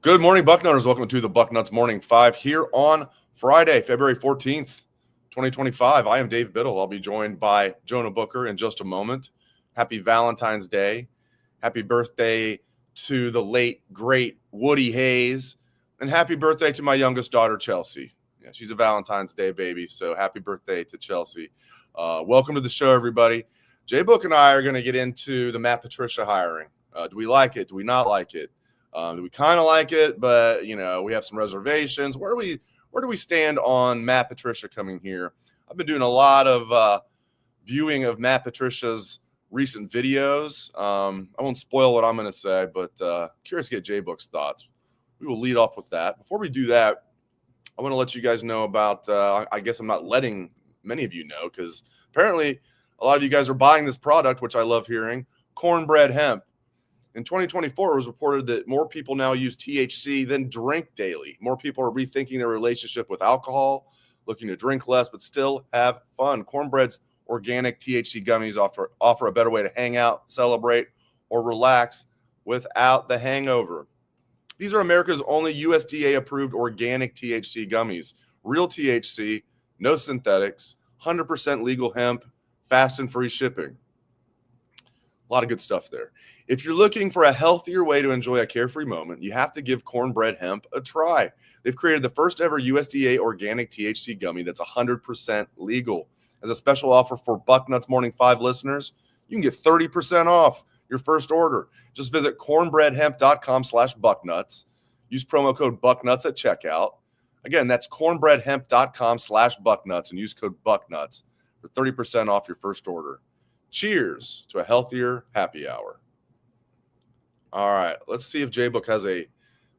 Good morning, Bucknutters. Welcome to the Bucknuts Morning Five here on Friday, February 14th, 2025. I am Dave Biddle. I'll be joined by Jonah Booker in just a moment. Happy Valentine's Day. Happy birthday to the late, great Woody Hayes. And happy birthday to my youngest daughter, Chelsea. Yeah, she's a Valentine's Day baby, so happy birthday to Chelsea. Welcome to the show, everybody. J-Book and I are going to get into the Matt Patricia hiring. Do we like it? Do we not like it? Do we kind of like it, but, we have some reservations. Where do we stand on Matt Patricia coming here? I've been doing a lot of viewing of Matt Patricia's recent videos. I won't spoil what I'm going to say, but curious to get J-Book's thoughts. We will lead off with that. Before we do that, I want to let you guys know about, I guess I'm not letting many of you know, because apparently a lot of you guys are buying this product, which I love hearing, cornbread hemp. In 2024, it was reported that more people now use THC than drink daily. More people are rethinking their relationship with alcohol, looking to drink less, but still have fun. Cornbread's organic THC gummies offer a better way to hang out, celebrate, or relax without the hangover. These are America's only USDA-approved organic THC gummies. Real THC, no synthetics, 100% legal hemp, fast and free shipping. A lot of good stuff there. If you're looking for a healthier way to enjoy a carefree moment, you have to give cornbread hemp a try. They've created the first ever USDA organic THC gummy that's 100% legal. As a special offer for Bucknuts Morning 5 listeners, you can get 30% off your first order. Just visit cornbreadhemp.com/bucknuts. Use promo code Bucknuts at checkout. Again, that's cornbreadhemp.com/bucknuts and use code Bucknuts for 30% off your first order. Cheers to a healthier happy hour. All right, let's see if J-Book has a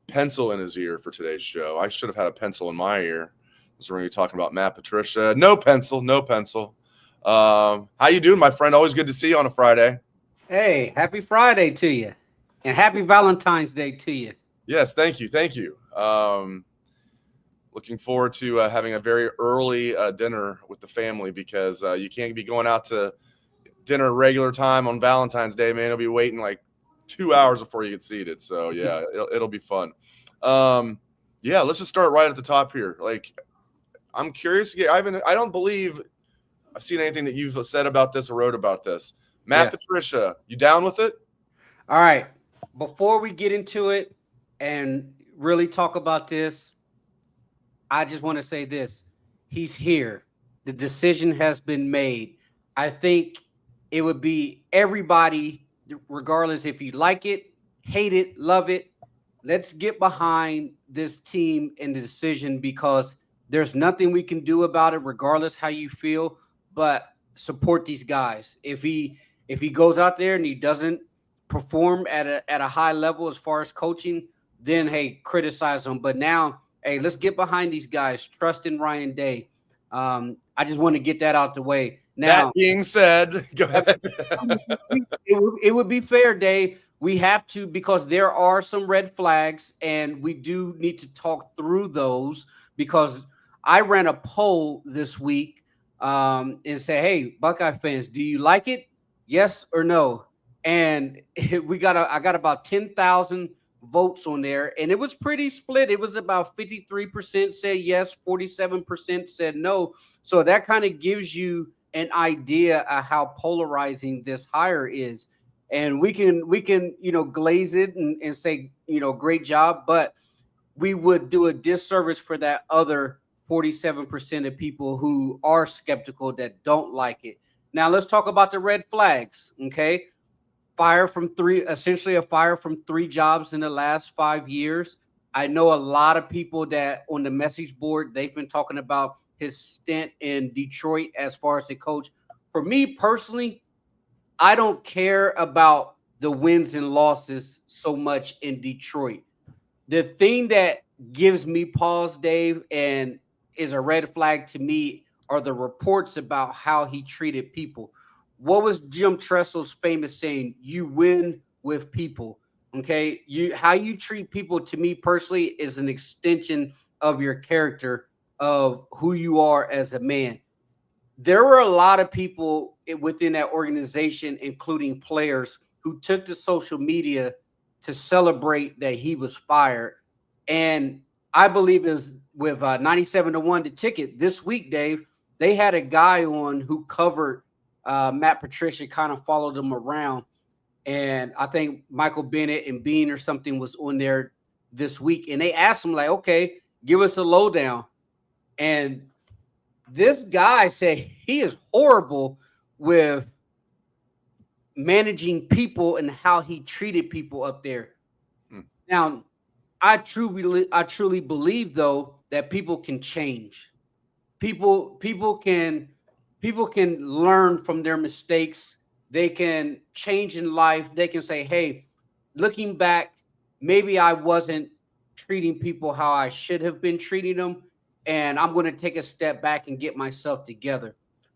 pencil in his ear for today's show. I should have had a pencil in my ear. So we're going to be talking about Matt Patricia. No pencil. How you doing, my friend? Always good to see you on a Friday. Hey, happy Friday to you. And happy Valentine's Day to you. Yes, thank you. Looking forward to having a very early dinner with the family because you can't be going out to dinner regular time on Valentine's Day, man. You'll be waiting like 2 hours before you get seated. So yeah, it'll be fun. Let's just start right at the top here. Like, I'm curious. I don't believe I've seen anything that you've said about this or wrote about this. Matt Patricia, you down with it? All right. Before we get into it and really talk about this, I just want to say this. He's here. The decision has been made. I think it would be everybody, regardless if you like it, hate it, love it. Let's get behind this team and the decision because there's nothing we can do about it, regardless how you feel, but support these guys. If he goes out there and he doesn't perform at a high level as far as coaching, then, hey, criticize him. But now, hey, let's get behind these guys. Trust in Ryan Day. I just want to get that out the way. Now, that being said, go ahead. it would be fair, Dave. We have to, because there are some red flags, and we do need to talk through those because I ran a poll this week and say, hey, Buckeye fans, do you like it? Yes or no? And I got about 10,000 votes on there, and it was pretty split. It was about 53% said yes, 47% said no. So that kind of gives you an idea of how polarizing this hire is. And we can glaze it and say, great job, but we would do a disservice for that other 47% of people who are skeptical that don't like it. Now let's talk about the red flags. Okay. Essentially a fire from 3 jobs in the last 5 years. I know a lot of people that on the message board, they've been talking about his stint in Detroit as far as the coach. For me personally, I don't care about the wins and losses so much in Detroit. The thing that gives me pause, Dave, and is a red flag to me are the reports about how he treated people. What was Jim Tressel's famous saying? You win with people. Okay. How you treat people, to me personally, is an extension of your character, of who you are as a man. There were a lot of people within that organization, including players, who took to social media to celebrate that he was fired. And I believe it was with 97-1 the ticket this week, Dave. They had a guy on who covered Matt Patricia, kind of followed him around. And I think Michael Bennett and Bean or something was on there this week. And they asked him, like, okay, give us a lowdown. And this guy said he is horrible with managing people and how he treated people up there. Now, I truly believe, though, that people can change. People can learn from their mistakes. They can change in life. They can say, hey, looking back, maybe I wasn't treating people how I should have been treating them, and I'm going to take a step back and get myself together.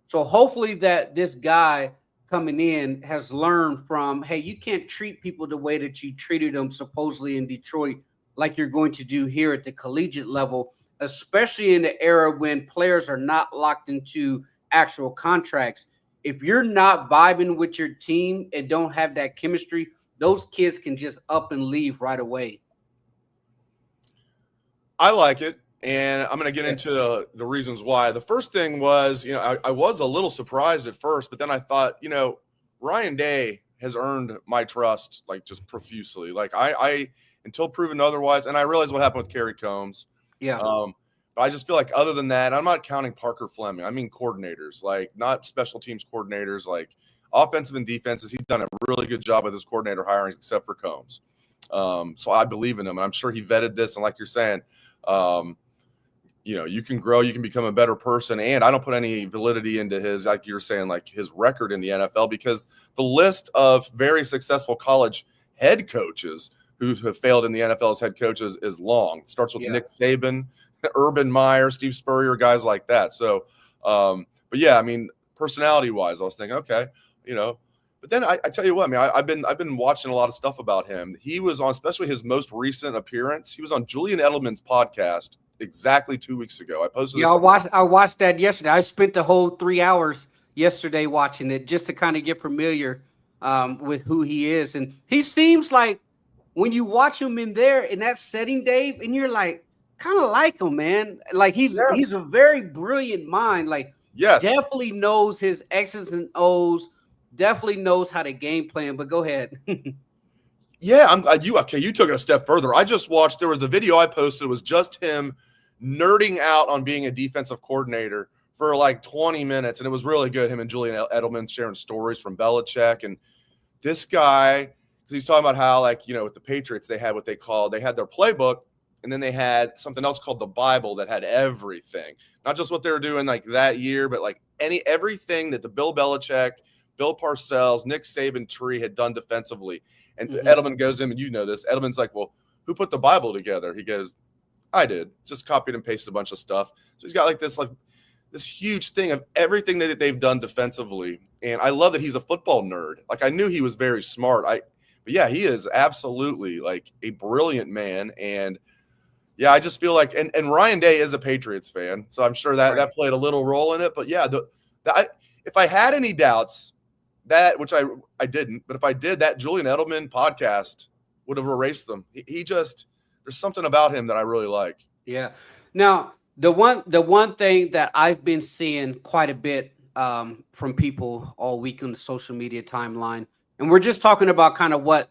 So hopefully that this guy coming in has learned from, hey, you can't treat people the way that you treated them supposedly in Detroit like you're going to do here at the collegiate level, especially in the era when players are not locked into actual contracts. If you're not vibing with your team and don't have that chemistry, those kids can just up and leave right away. I like it, and I'm going to get into the reasons why. The first thing was, I was a little surprised at first, but then I thought, Ryan Day has earned my trust, like, just profusely. Like, I until proven otherwise, and I realized what happened with Kerry Combs. Yeah. But I just feel like other than that, I'm not counting Parker Fleming. I mean coordinators, like not special teams coordinators, like offensive and defenses. He's done a really good job with his coordinator hiring, except for Combs. So I believe in him, and I'm sure he vetted this. And like you're saying, you can grow, you can become a better person. And I don't put any validity into his, like you're saying, like his record in the NFL, because the list of very successful college head coaches who have failed in the NFL as head coaches is long. It starts with Nick Saban, Urban Meyer, Steve Spurrier, guys like that. So, but yeah, I mean, personality wise, I was thinking, okay, but then I tell you what, I mean, I've been watching a lot of stuff about him. He was on, especially his most recent appearance, he was on Julian Edelman's podcast exactly 2 weeks ago. I posted. Yeah, I watched that yesterday. I spent the whole 3 hours yesterday watching it just to kind of get familiar with who he is. And he seems like, when you watch him in that setting, Dave, and you're like, kind of like him, man. Like he's a very brilliant mind. Like, definitely knows his X's and O's, definitely knows how to game plan. But go ahead. Yeah, you took it a step further. I just watched, there was the video I posted, it was just him nerding out on being a defensive coordinator for like 20 minutes, and it was really good. Him and Julian Edelman sharing stories from Belichick, and this guy, because he's talking about how, like, with the Patriots, they had they had their playbook, and then they had something else called the Bible that had everything, not just what they were doing like that year, but like everything that the Bill Belichick, Bill Parcells, Nick Saban tree had done defensively. And Edelman goes in, and this. Edelman's like, well, who put the Bible together? He goes, I did. Just copied and pasted a bunch of stuff. So he's got this huge thing of everything that they've done defensively. And I love that he's a football nerd. Like, I knew he was very smart. But yeah, he is absolutely like a brilliant man. And yeah, I just feel like, and Ryan Day is a Patriots fan, so I'm sure that played a little role in it. But yeah, if I had any doubts, which I didn't, but if I did, that Julian Edelman podcast would have erased them. He just, there's something about him that I really like. Yeah. Now, the one thing that I've been seeing quite a bit from people all week on the social media timeline, and we're just talking about kind of what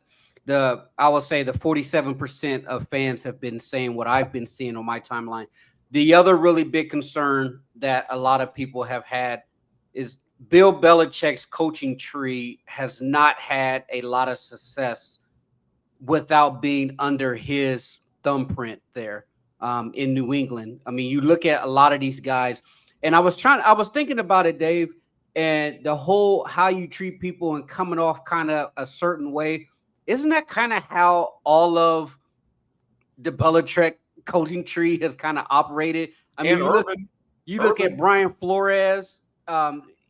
I will say the 47% of fans have been saying, what I've been seeing on my timeline. The other really big concern that a lot of people have had is Bill Belichick's coaching tree has not had a lot of success without being under his thumbprint there in New England. I mean, you look at a lot of these guys, and I was thinking about it, Dave, and the whole how you treat people and coming off kind of a certain way. Isn't that kind of how all of the Belichick coaching tree has kind of operated? I mean, you look at Brian Flores.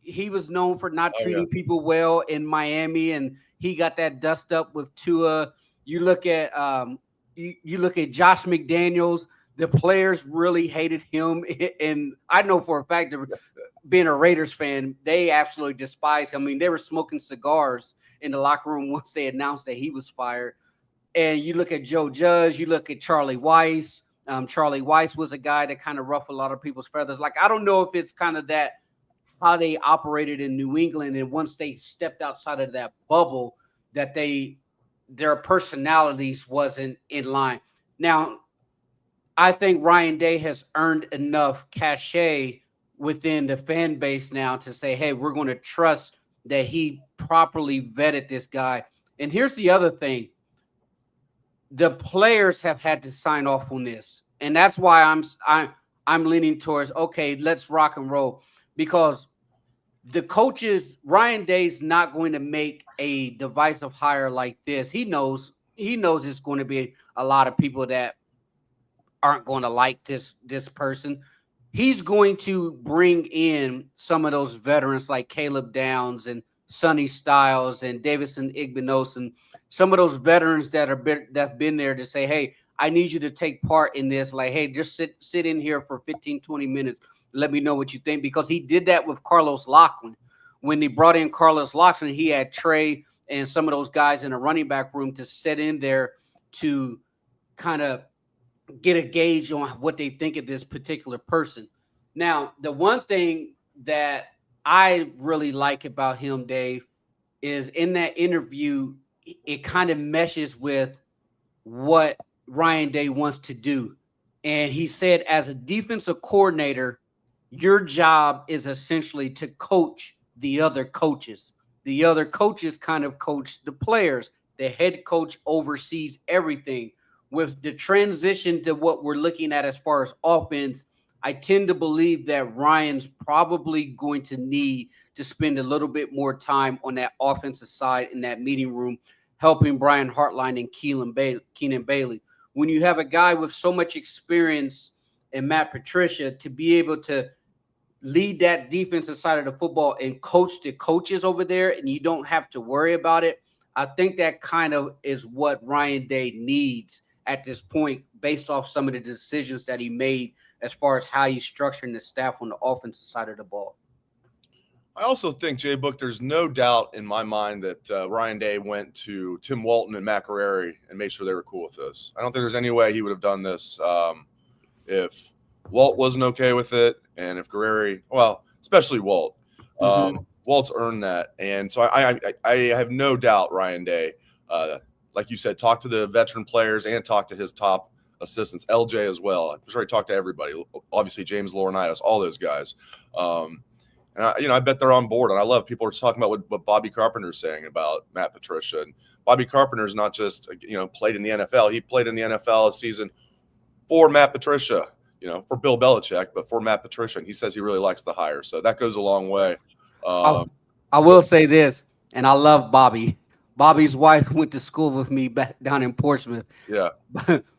He was known for not treating people well in Miami, and he got that dust up with Tua. You look at Josh McDaniels. The players really hated him, and I know for a fact that being a Raiders fan, they absolutely despise him. I mean, they were smoking cigars in the locker room once they announced that he was fired. And you look at Joe Judge, you look at Charlie Weiss. Charlie Weiss was a guy that kind of ruffled a lot of people's feathers. Like, I don't know if it's kind of that how they operated in New England, and once they stepped outside of that bubble, that their personalities wasn't in line. Now, I think Ryan Day has earned enough cachet within the fan base now to say, hey, we're going to trust that he properly vetted this guy. And here's the other thing. The players have had to sign off on this. And that's why I'm leaning towards, okay, let's rock and roll, because the coaches, Ryan Day's not going to make a divisive hire like this. He knows it's going to be a lot of people that aren't going to like this person. He's going to bring in some of those veterans like Caleb Downs and Sonny Styles and Davidson Igbenos, and some of those veterans that's been there to say, hey, I need you to take part in this. Like, hey, just sit in here for 15, 20 minutes. Let me know what you think, because he did that with Carlos Loughlin. When they brought in Carlos Loughlin, he had Trey and some of those guys in the running back room to sit in there to kind of get a gauge on what they think of this particular person. Now, the one thing that I really like about him, Dave, is in that interview, it kind of meshes with what Ryan Day wants to do. And he said, as a defensive coordinator, your job is essentially to coach the other coaches. The other coaches kind of coach the players. The head coach oversees everything. With the transition to what we're looking at as far as offense, I tend to believe that Ryan's probably going to need to spend a little bit more time on that offensive side in that meeting room, helping Brian Hartline and Keenan Bailey. When you have a guy with so much experience in Matt Patricia to be able to lead that defensive side of the football and coach the coaches over there, and you don't have to worry about it, I think that kind of is what Ryan Day needs at this point, based off some of the decisions that he made as far as how he's structuring the staff on the offensive side of the ball. I also think, Jay Book, there's no doubt in my mind that Ryan Day went to Tim Walton and Matt Guerrieri and made sure they were cool with this. I don't think there's any way he would have done this if Walt wasn't okay with it, and if Guerrieri, well, especially Walt. Walt's earned that, and so I have no doubt Ryan Day, like you said, talk to the veteran players and talk to his top assistants, LJ as well. I'm sure he talked to everybody. Obviously, James Laurinaitis, all those guys. And I bet they're on board. And I love people are talking about what Bobby Carpenter's saying about Matt Patricia. And Bobby Carpenter's not just played in the NFL. He played in the NFL a season for Matt Patricia, for Bill Belichick, but for Matt Patricia. And he says he really likes the hire, so that goes a long way. I will say this, and I love Bobby. Bobby's wife went to school with me back down in Portsmouth. Yeah.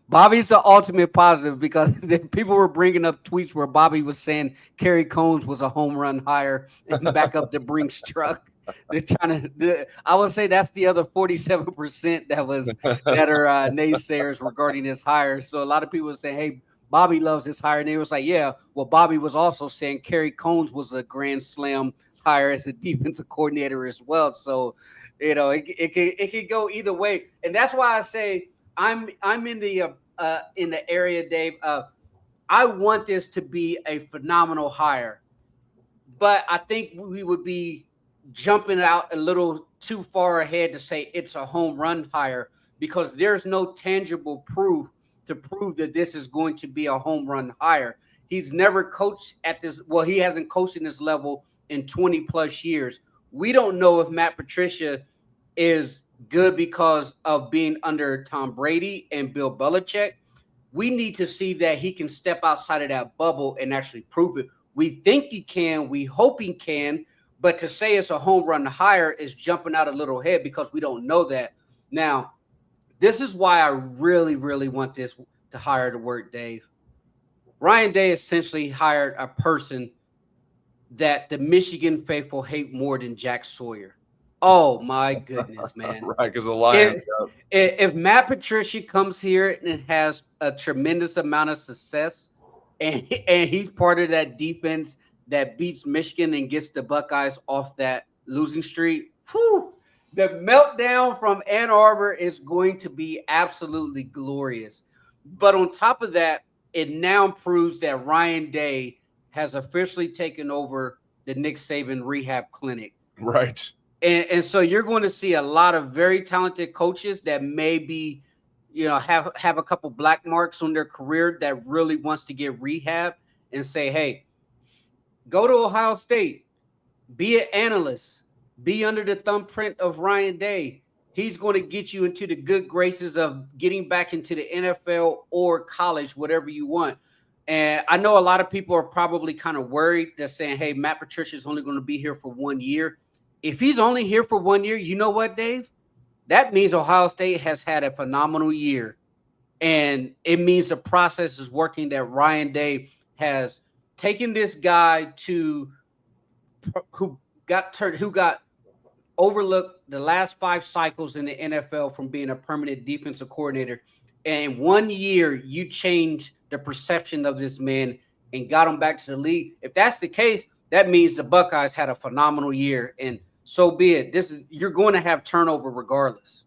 Bobby's the ultimate positive, because people were bringing up tweets where Bobby was saying Kerry Combs was a home run hire and back up the Brinks truck. They're trying to. I would say that's the other 47% that are naysayers regarding his hire. So a lot of people were saying, "Hey, Bobby loves his hire," and they was like, "Yeah." Well, Bobby was also saying Kerry Combs was a grand slam hire as a defensive coordinator as well. So, it could go either way, and that's why I say I'm in the area, Dave. I want this to be a phenomenal hire, but I think we would be jumping out a little too far ahead to say it's a home run hire, because there's no tangible proof to prove that this is going to be a home run hire. He's never coached at this. Well, he hasn't coached in this level in 20 plus years. We don't know if Matt Patricia is good because of being under Tom Brady and Bill Belichick. We need to see that he can step outside of that bubble and actually prove it. We think he can. We hope he can. But to say it's a home run hire is jumping out a little head, because we don't know that. Now, this is why I really, really want this to hire to work, Dave. Ryan Day essentially hired a person that the Michigan faithful hate more than Jack Sawyer. Oh, my goodness, man. Right, because the Lions. If Matt Patricia comes here and has a tremendous amount of success, and he's part of that defense that beats Michigan and gets the Buckeyes off that losing streak, The meltdown from Ann Arbor is going to be absolutely glorious. But on top of that, it now proves that Ryan Day has officially taken over the Nick Saban rehab clinic. Right. And so you're going to see a lot of very talented coaches that maybe, have a couple black marks on their career that really wants to get rehab and say, hey, go to Ohio State, be an analyst, be under the thumbprint of Ryan Day. He's going to get you into the good graces of getting back into the NFL or college, whatever you want. And I know a lot of people are probably kind of worried that saying, hey, Matt Patricia is only going to be here for 1 year. If he's only here for 1 year, you know what, Dave? That means Ohio State has had a phenomenal year. And it means the process is working, that Ryan Day has taken this guy who got overlooked the last 5 cycles in the NFL from being a permanent defensive coordinator. And in 1 year, you change the perception of this man and got him back to the league. If that's the case, that means the Buckeyes had a phenomenal year, and so be it. You're going to have turnover regardless.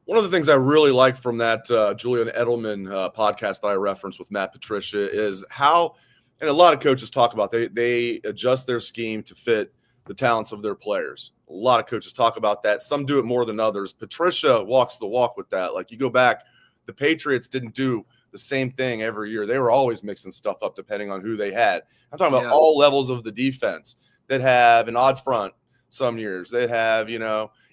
One of the things I really like from that Julian Edelman podcast that I referenced with Matt Patricia is how, and a lot of coaches talk about, they adjust their scheme to fit the talents of their players. A lot of coaches talk about that. Some do it more than others. Patricia walks the walk with that. Like, you go back, the Patriots didn't do the same thing every year. They were always mixing stuff up depending on who they had. I'm talking about all levels of the defense. They'd have an odd front some years. They'd have,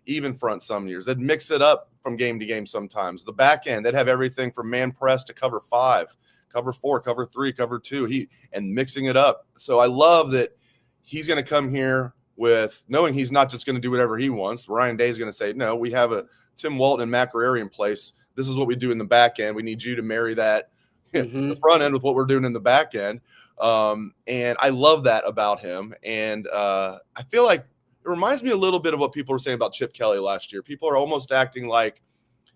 even front some years. They'd mix it up from game to game sometimes. The back end, they'd have everything from man press to cover 5, cover 4, cover 3, cover 2, and mixing it up. So I love that he's going to come here with knowing he's not just going to do whatever he wants. Ryan Day is going to say, no, we have a Tim Walton and Matt Guerrieri in place. This is what we do in the back end. We need you to marry that the front end with what we're doing in the back end. And I love that about him. And I feel like it reminds me a little bit of what people were saying about Chip Kelly last year. People are almost acting like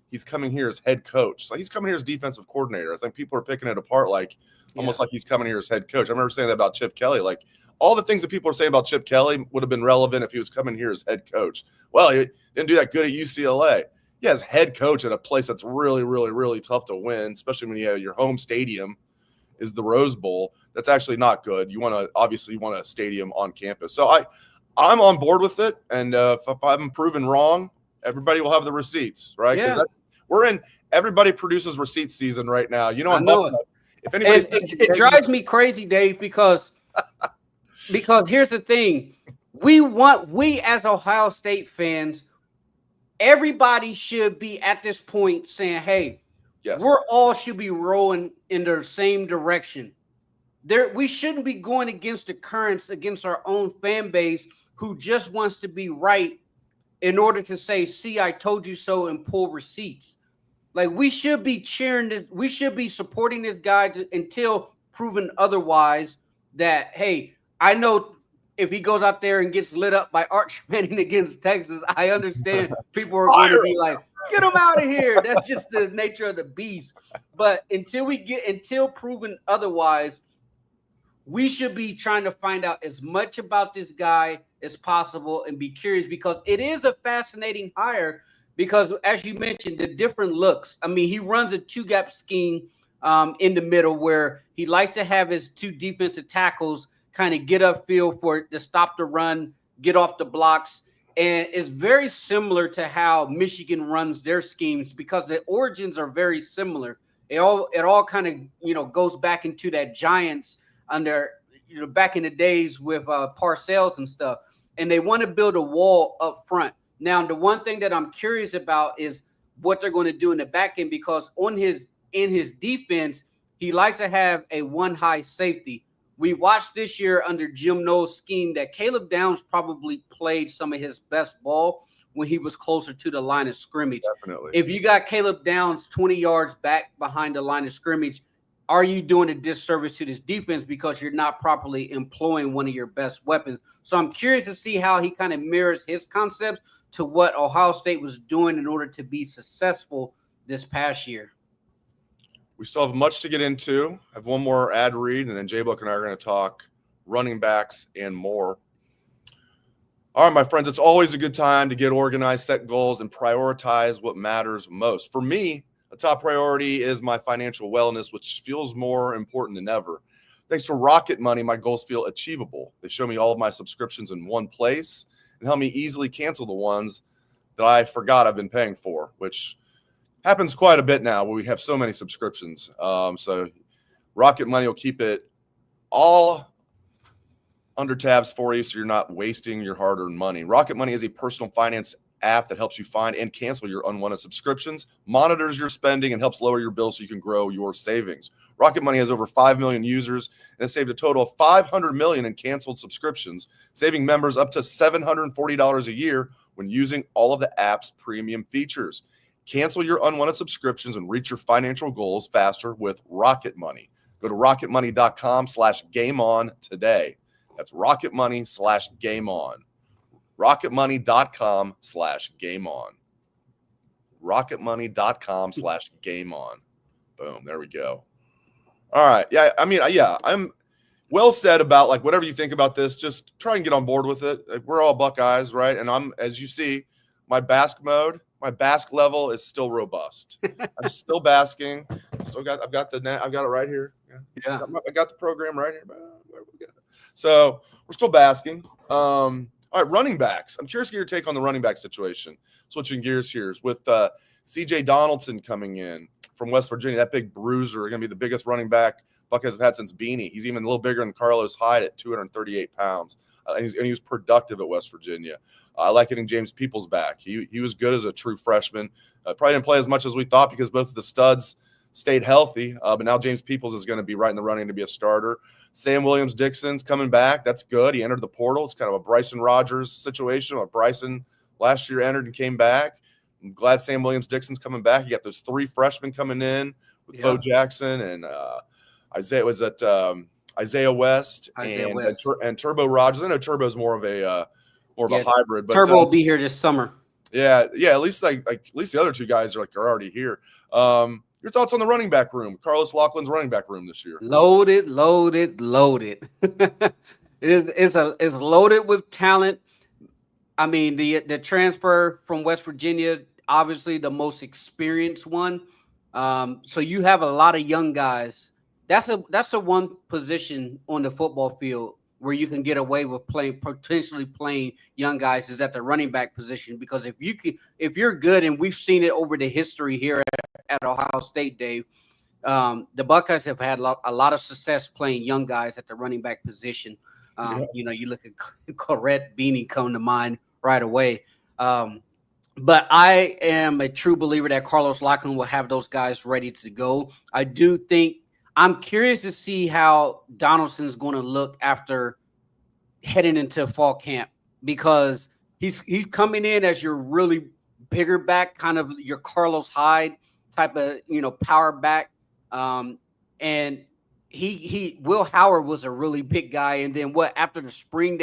he's coming here as head coach. Like, he's coming here as defensive coordinator. I think people are picking it apart almost like he's coming here as head coach. I remember saying that about Chip Kelly. Like, all the things that people are saying about Chip Kelly would have been relevant if he was coming here as head coach. Well, he didn't do that good at UCLA. Yeah, as head coach at a place that's really, really, really tough to win, especially when you have your home stadium is the Rose Bowl. That's actually not good. You want a stadium on campus. So I'm on board with it. And if I'm proven wrong, everybody will have the receipts, right? Because we're in everybody produces receipt season right now. On Bucknuts. If anybody, it drives me crazy, Dave, because here's the thing. We as Ohio State fans, everybody should be at this point saying, hey, we're all should be rowing in the same direction. We shouldn't be going against the currents, against our own fan base who just wants to be right in order to say, see, I told you so, and pull receipts. Like, we should be cheering this. We should be supporting this guy until proven otherwise that, hey, I know if he goes out there and gets lit up by Arch Manning against Texas, I understand people are going to be like, get him out of here. That's just the nature of the beast. But until proven otherwise, we should be trying to find out as much about this guy as possible and be curious, because it is a fascinating hire. Because as you mentioned, the different looks. I mean, he runs a 2-gap scheme in the middle where he likes to have his 2 defensive tackles kind of get upfield to stop the run, get off the blocks. And it's very similar to how Michigan runs their schemes, because the origins are very similar. It all kind of, goes back into that Giants under, back in the days with Parcells and stuff. And they want to build a wall up front. Now, the one thing that I'm curious about is what they're going to do in the back end, because in his defense, he likes to have a 1 high safety. We watched this year under Jim Knowles' scheme that Caleb Downs probably played some of his best ball when he was closer to the line of scrimmage. Definitely. If you got Caleb Downs 20 yards back behind the line of scrimmage, are you doing a disservice to this defense because you're not properly employing one of your best weapons? So I'm curious to see how he kind of mirrors his concepts to what Ohio State was doing in order to be successful this past year. We still have much to get into. I have one more ad read, and then J-Book and I are going to talk running backs and more. All right, my friends, it's always a good time to get organized, set goals, and prioritize what matters most. For me, a top priority is my financial wellness, which feels more important than ever. Thanks to Rocket Money, my goals feel achievable. They show me all of my subscriptions in one place and help me easily cancel the ones that I forgot I've been paying for, which happens quite a bit now where we have so many subscriptions. So Rocket Money will keep it all under tabs for you so you're not wasting your hard-earned money. Rocket Money is a personal finance app that helps you find and cancel your unwanted subscriptions, monitors your spending, and helps lower your bills so you can grow your savings. Rocket Money has over 5 million users and has saved a total of $500 million in canceled subscriptions, saving members up to $740 a year when using all of the app's premium features. Cancel your unwanted subscriptions and reach your financial goals faster with Rocket Money. Go to rocketmoney.com/gameon today. That's rocketmoney/gameon. rocketmoney.com/gameon. rocketmoney.com/gameon. Boom. There we go. All right. Yeah. I mean, yeah, I'm well said about like whatever you think about this, just try and get on board with it. Like, we're all Buckeyes, right? And I'm, as you see, my Basque level is still robust. I'm still basking. I've got the net. I've got it right here. Yeah. I got the program right here. So we're still basking. All right, running backs. I'm curious to get your take on the running back situation. Switching gears here with C.J. Donaldson coming in from West Virginia, that big bruiser, going to be the biggest running back Buckeyes have had since Beanie. He's even a little bigger than Carlos Hyde at 238 pounds. And he was productive at West Virginia. I like getting James Peoples back. He was good as a true freshman. Probably didn't play as much as we thought because both of the studs stayed healthy. But now James Peoples is going to be right in the running to be a starter. Sam Williams-Dixon's coming back. That's good. He entered the portal. It's kind of a Bryson Rogers situation where Bryson last year entered and came back. I'm glad Sam Williams-Dixon's coming back. You got those 3 freshmen coming in with Bo Jackson and Isaiah West and Turbo Rogers. I know Turbo's more of a hybrid, but Turbo will be here this summer. Yeah. At least at least the other 2 guys are already here. Your thoughts on the running back room, Carlos Loughlin's running back room this year? Loaded. It's loaded with talent. I mean, the transfer from West Virginia, obviously the most experienced one. So you have a lot of young guys. That's the one position on the football field where you can get away with potentially playing young guys is at the running back position, because if you're good, and we've seen it over the history here at Ohio State, Dave, the Buckeyes have had a lot of success playing young guys at the running back position. You look at Corrette Beanie come to mind right away. But I am a true believer that Carlos Loughlin will have those guys ready to go. I do think I'm curious to see how Donaldson's going to look after heading into fall camp, because he's coming in as your really bigger back, kind of your Carlos Hyde type of, power back. And Will Howard was a really big guy. And then after the spring,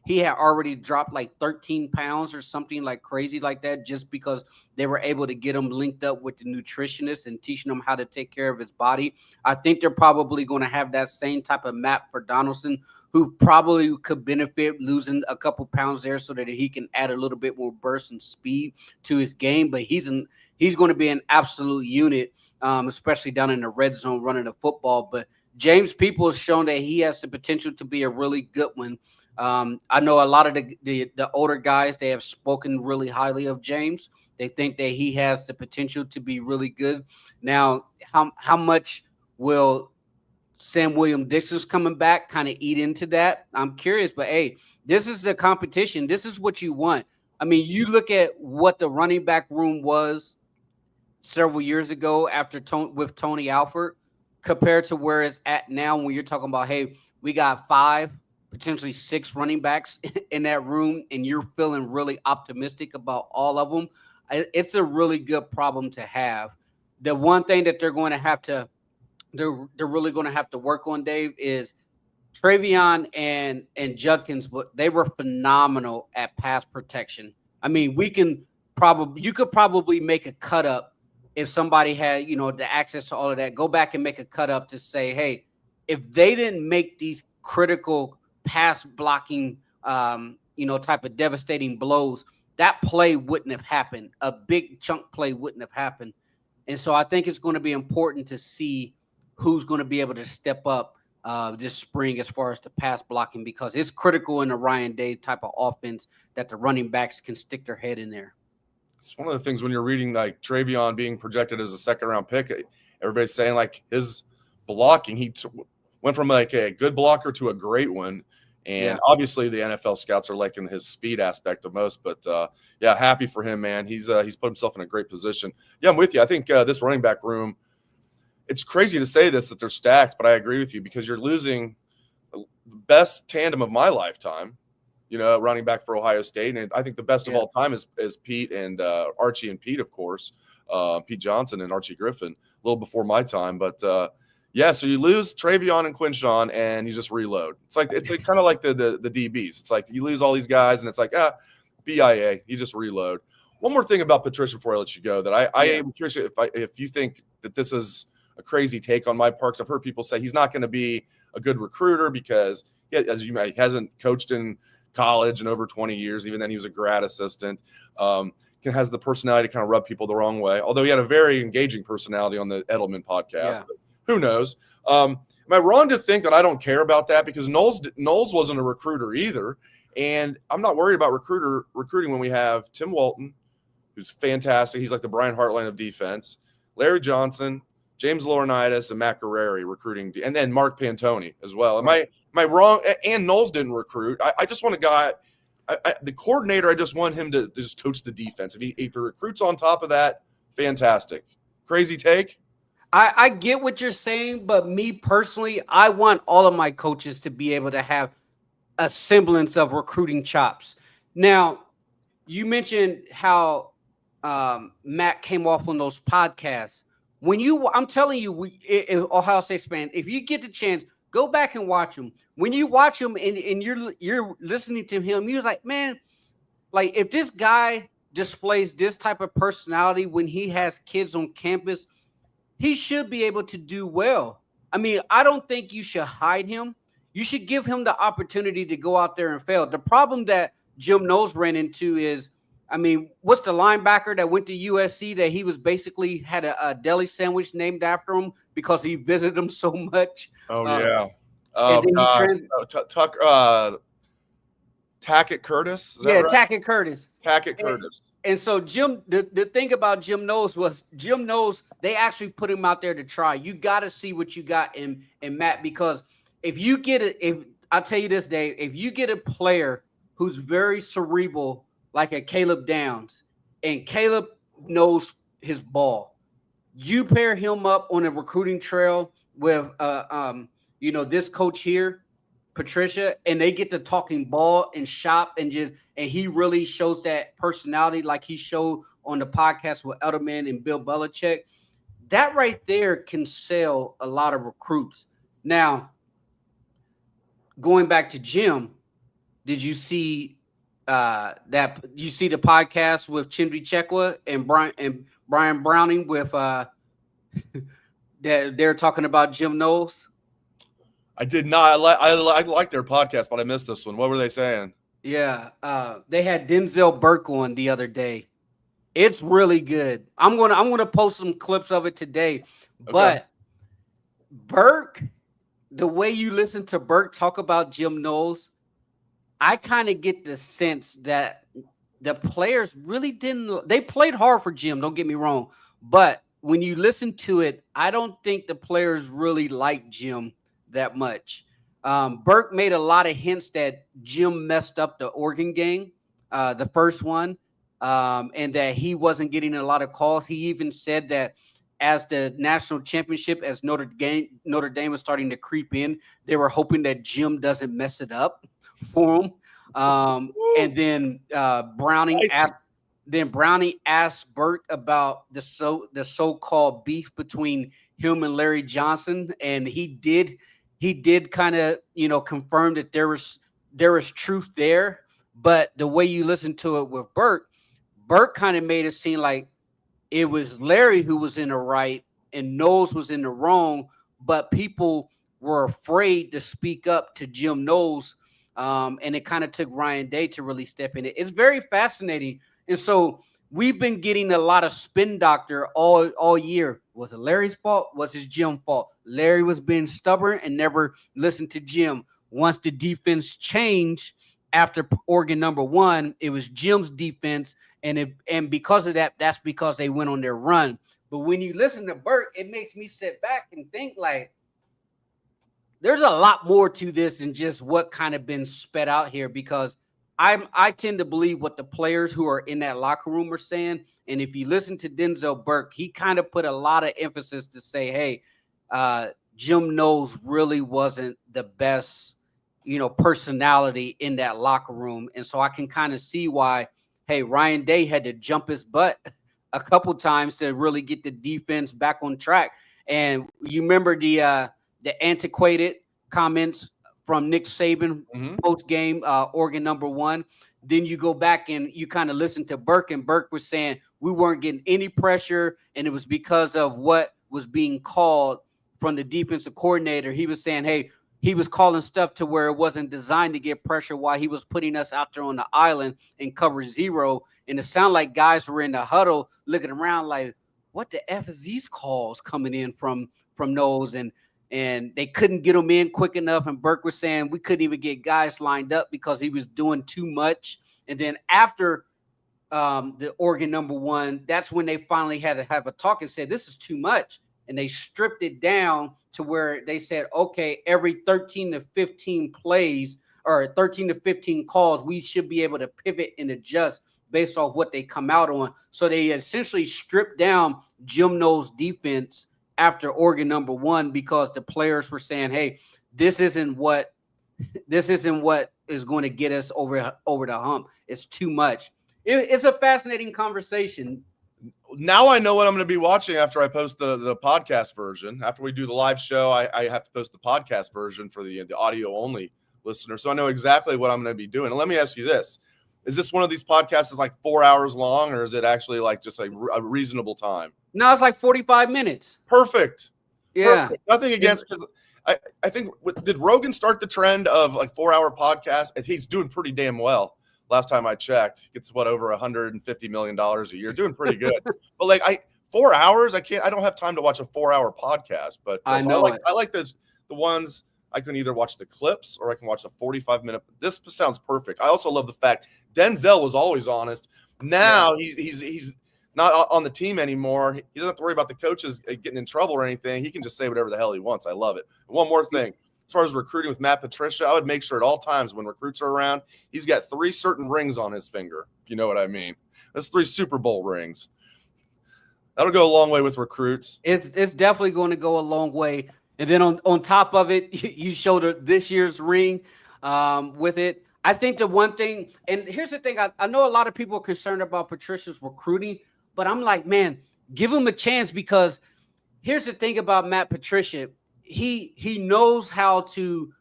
he had already dropped like 13 pounds or something like crazy like that, just because they were able to get him linked up with the nutritionist and teaching him how to take care of his body. I think they're probably going to have that same type of map for Donaldson, who probably could benefit losing a couple pounds there so that he can add a little bit more burst and speed to his game. But he's going to be an absolute unit, especially down in the red zone running the football. But James Peoples has shown that he has the potential to be a really good one. I know a lot of the older guys, they have spoken really highly of James. They think that he has the potential to be really good. Now, how much will Sam Williams-Dixon's coming back kind of eat into that? I'm curious, but hey, this is the competition. This is what you want. I mean, you look at what the running back room was several years ago with Tony Alford, compared to where it's at now, when you're talking about, hey, we got 5, potentially 6 running backs in that room, and you're feeling really optimistic about all of them. It's a really good problem to have. The one thing that they're really going to have to work on, Dave, is Travion and Judkins, but they were phenomenal at pass protection. I mean, you could probably make a cut up if somebody had, the access to all of that. Go back and make a cut up to say, hey, if they didn't make these critical pass blocking, type of devastating blows, that play wouldn't have happened. A big chunk play wouldn't have happened. And so I think it's going to be important to see who's going to be able to step up this spring as far as the pass blocking, because it's critical in a Ryan Day type of offense that the running backs can stick their head in there. It's one of the things when you're reading like Travion being projected as a second-round pick, everybody's saying like his blocking, he went from like a good blocker to a great one. And obviously the NFL scouts are liking his speed aspect the most, but happy for him, man. He's put himself in a great position. Yeah, I'm with you. I think this running back room, it's crazy to say this, that they're stacked, but I agree with you because you're losing the best tandem of my lifetime, running back for Ohio State. And I think the best of all time is Pete and Archie and Pete, of course, Pete Johnson and Archie Griffin, a little before my time. But so you lose Travion and Quinshawn and you just reload. It's like kind of like the DBs. It's like you lose all these guys and it's like, BIA, you just reload. One more thing about Patricia before I let you go, that I am curious if you think that this is a crazy take on my part. 'Cause I've heard people say he's not going to be a good recruiter because he hasn't coached in college in over 20 years. Even then he was a grad assistant. Has the personality to kind of rub people the wrong way. Although he had a very engaging personality on the Edelman podcast. But who knows? Am I wrong to think that I don't care about that? Because Knowles wasn't a recruiter either. And I'm not worried about recruiting when we have Tim Walton, who's fantastic. He's like the Brian Hartline of defense. Larry Johnson, James Laurinaitis, and Matt Guerreri recruiting, and then Mark Pantoni as well. Am I wrong? And Knowles didn't recruit. I just want a guy, the coordinator. I just want him to just coach the defense. If he recruits on top of that, fantastic. Crazy take. I get what you're saying, but me personally, I want all of my coaches to be able to have a semblance of recruiting chops. Now, you mentioned how Matt came off on those podcasts. I'm telling you, Ohio State fan, if you get the chance, go back and watch him. When you watch him and you're listening to him, you're like, man, like if this guy displays this type of personality when he has kids on campus, he should be able to do well. I mean, I don't think you should hide him. You should give him the opportunity to go out there and fail. The problem that Jim Knowles ran into is, I mean, what's the linebacker that went to USC that he was basically had a deli sandwich named after him because he visited him so much? Oh, yeah. Oh, Tackett Curtis? Is that right? Tackett Curtis. Curtis. And so Jim, the thing about Jim Knowles was Jim Knowles, they actually put him out there to try. You got to see what you got in Matt, because I'll tell you this, Dave, if you get a player who's very cerebral, like a Caleb Downs, and Caleb knows his ball, you pair him up on a recruiting trail with this coach here, Patricia, and they get to talking ball and shop and he really shows that personality like he showed on the podcast with Edelman and Bill Belichick. That right there can sell a lot of recruits. Now, going back to Jim, did you see that you see the podcast with Chimdi Chekwa and Brian Browning with that they're talking about Jim Knowles? I did not. I like their podcast, but I missed this one. What were they saying? Yeah, they had Denzel Burke on the other day. It's really good. I'm gonna post some clips of it today. Okay. But Burke, the way you listen to Burke talk about Jim Knowles, I kind of get the sense that the players really didn't. They played hard for Jim. Don't get me wrong, but when you listen to it, I don't think the players really like Jim that much. Burke made a lot of hints that Jim messed up the Oregon game, the first one, and that he wasn't getting a lot of calls. He even said that as the national championship, as Notre Dame was starting to creep in, they were hoping that Jim doesn't mess it up for him. And then Browning asked Burke about the so-called beef between him and Larry Johnson, and he did kind of, confirm that there was truth there. But the way you listen to it with Burke kind of made it seem like it was Larry who was in the right and Knowles was in the wrong, but people were afraid to speak up to Jim Knowles And it kind of took Ryan Day to really step in it. It's very fascinating. And so we've been getting a lot of spin doctor all year. Was it Larry's fault? Was it Jim's fault? Larry was being stubborn and never listened to Jim. Once the defense changed after Oregon #1, it was Jim's defense. And because of that, that's because they went on their run. But when you listen to Burke, it makes me sit back and think like, there's a lot more to this than just what kind of been sped out here, because I tend to believe what the players who are in that locker room are saying. And if you listen to Denzel Burke, he kind of put a lot of emphasis to say, hey, Jim Knowles really wasn't the best, personality in that locker room. And so I can kind of see why, hey, Ryan Day had to jump his butt a couple times to really get the defense back on track. And you remember the antiquated comments from Nick Saban post game, Oregon #1. Then you go back and you kind of listen to Burke, and Burke was saying we weren't getting any pressure, and it was because of what was being called from the defensive coordinator. He was saying, hey, he was calling stuff to where it wasn't designed to get pressure while he was putting us out there on the island in cover 0. And it sounded like guys were in the huddle looking around like, what the F is these calls coming in from Knowles? And they couldn't get him in quick enough. And Burke was saying we couldn't even get guys lined up because he was doing too much. And then after the Oregon #1, that's when they finally had to have a talk and said, this is too much. And they stripped it down to where they said, okay, every 13 to 15 plays or 13 to 15 calls, we should be able to pivot and adjust based off what they come out on. So they essentially stripped down Jim Knowles' defense after Oregon #1 because the players were saying, hey, this isn't what is going to get us over the hump. It's too much. It's a fascinating conversation. Now I know what I'm going to be watching after I post the podcast version. After we do the live show, I have to post the podcast version for the audio only listener. So I know exactly what I'm going to be doing. And let me ask you this. Is this one of these podcasts that's like 4 hours long, or is it actually like just a reasonable time? No, it's like 45 minutes. Perfect. Yeah. Perfect. Nothing against, because I think, did Rogan start the trend of like 4 hour podcasts? And he's doing pretty damn well. Last time I checked, he gets over $150 million a year, doing pretty good. But like 4 hours, I don't have time to watch a 4 hour podcast. But I know I like the ones I can either watch the clips or I can watch the 45-minute. This sounds perfect. I also love the fact Denzel was always honest. Now he's not on the team anymore. He doesn't have to worry about the coaches getting in trouble or anything. He can just say whatever the hell he wants. I love it. And one more thing. As far as recruiting with Matt Patricia, I would make sure at all times when recruits are around, he's got 3 certain rings on his finger, if you know what I mean. That's 3 Super Bowl rings. That'll go a long way with recruits. It's definitely going to go a long way. And then on top of it, you showed this year's ring with it. I think the one thing, and here's the thing, I know a lot of people are concerned about Patricia's recruiting, but I'm like, man, give him a chance, because here's the thing about Matt Patricia. He knows how to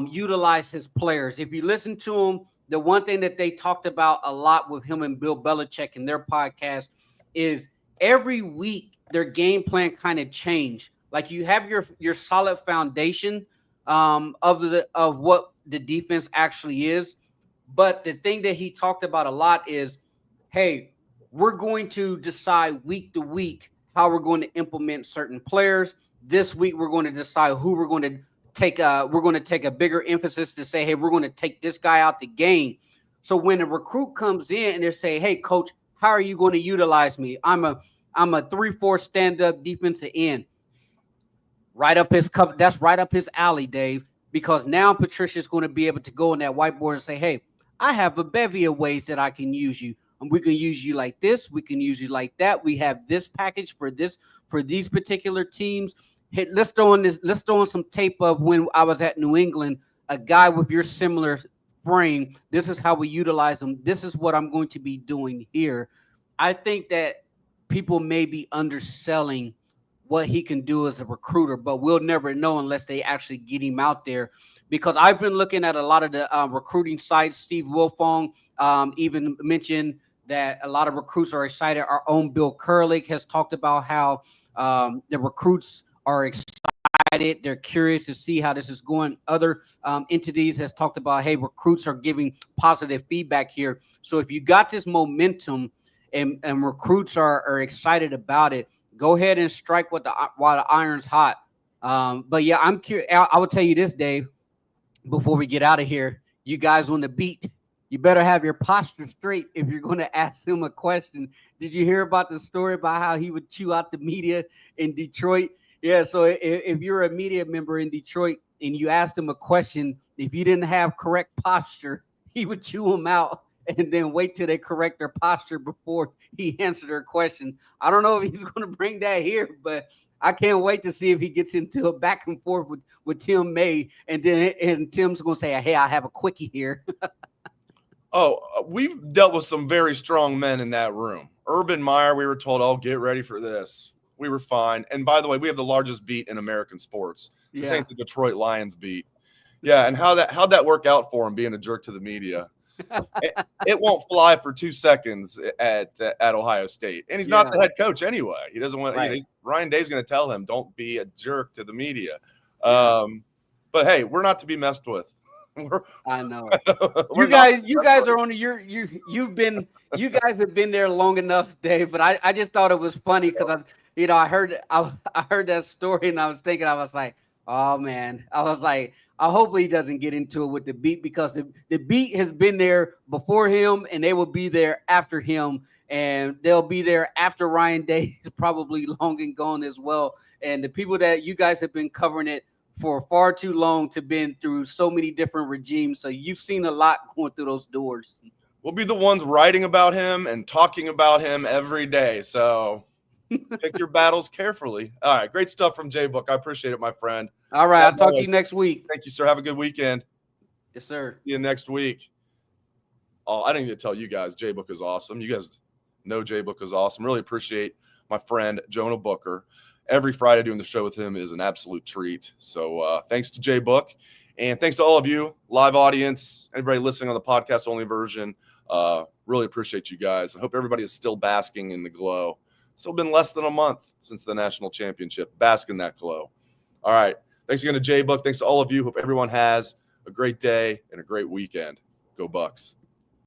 utilize his players. If you listen to him, the one thing that they talked about a lot with him and Bill Belichick in their podcast is every week their game plan kind of changed. Like you have your solid foundation of what the defense actually is. But the thing that he talked about a lot is, hey, we're going to decide week to week how we're going to implement certain players. This week, we're going to decide who we're going to take. We're going to take a bigger emphasis to say, hey, we're going to take this guy out the game. So when a recruit comes in and they say, hey, coach, how are you going to utilize me? I'm a 3-4 stand-up defensive end. Right up his cup. That's right up his alley, Dave, because now Patricia's going to be able to go on that whiteboard and say, hey, I have a bevy of ways that I can use you. And we can use you like this. We can use you like that. We have this package for these particular teams. Hey, let's throw in some tape of when I was at New England, a guy with your similar frame. This is how we utilize them. This is what I'm going to be doing here. I think that people may be underselling what he can do as a recruiter, but we'll never know unless they actually get him out there. Because I've been looking at a lot of the recruiting sites. Steve Wilfong even mentioned that a lot of recruits are excited. Our own Bill Kurlick has talked about how the recruits are excited excited. They're curious to see how this is going. Other entities has talked about, hey, recruits are giving positive feedback here. So if you got this momentum and recruits are excited about it, go ahead and strike while the iron's hot. But yeah, I'm curious. I will tell you this, Dave, before we get out of here. You guys on the beat, you better have your posture straight if you're going to ask him a question. Did you hear about the story about how he would chew out the media in Detroit? Yeah, so if you're a media member in Detroit and you asked him a question, if you didn't have correct posture, he would chew them out and then wait till they correct their posture before he answered their question. I don't know if he's going to bring that here, but I can't wait to see if he gets into a back and forth with Tim May, and Tim's going to say, hey, I have a quickie here. We've dealt with some very strong men in that room. Urban Meyer, we were told, oh, get ready for this. We were fine. And by the way, we have the largest beat in American sports. This ain't the Detroit Lions beat. Yeah, and how'd that work out for him being a jerk to the media? It won't fly for 2 seconds at Ohio State. And he's not the head coach anyway. He doesn't want Ryan Day's going to tell him, don't be a jerk to the media. But hey, we're not to be messed with. I know. you guys are on you guys have been there long enough, Dave. But I just thought it was funny because I heard that story and I was thinking, I was like, oh man, I was like, I hope he doesn't get into it with the beat, because the beat has been there before him and they will be there after him, and they'll be there after Ryan Day is probably long and gone as well. And the people that you guys have been covering it for far too long to been through so many different regimes. So you've seen a lot going through those doors. We'll be the ones writing about him and talking about him every day. So pick your battles carefully. All right. Great stuff from J-Book. I appreciate it, my friend. All right. I'll talk to you next week. Thank you, sir. Have a good weekend. Yes, sir. See you next week. Oh, I didn't need to tell you guys, J-Book is awesome. You guys know J-Book is awesome. Really appreciate my friend, Jonah Booker. Every Friday doing the show with him is an absolute treat. So thanks to J-Book, and thanks to all of you, live audience, everybody listening on the podcast only version. Really appreciate you guys. I hope everybody is still basking in the glow. Still been less than a month since the national championship. Bask in that glow. All right. Thanks again to J-Book. Thanks to all of you. Hope everyone has a great day and a great weekend. Go Bucks.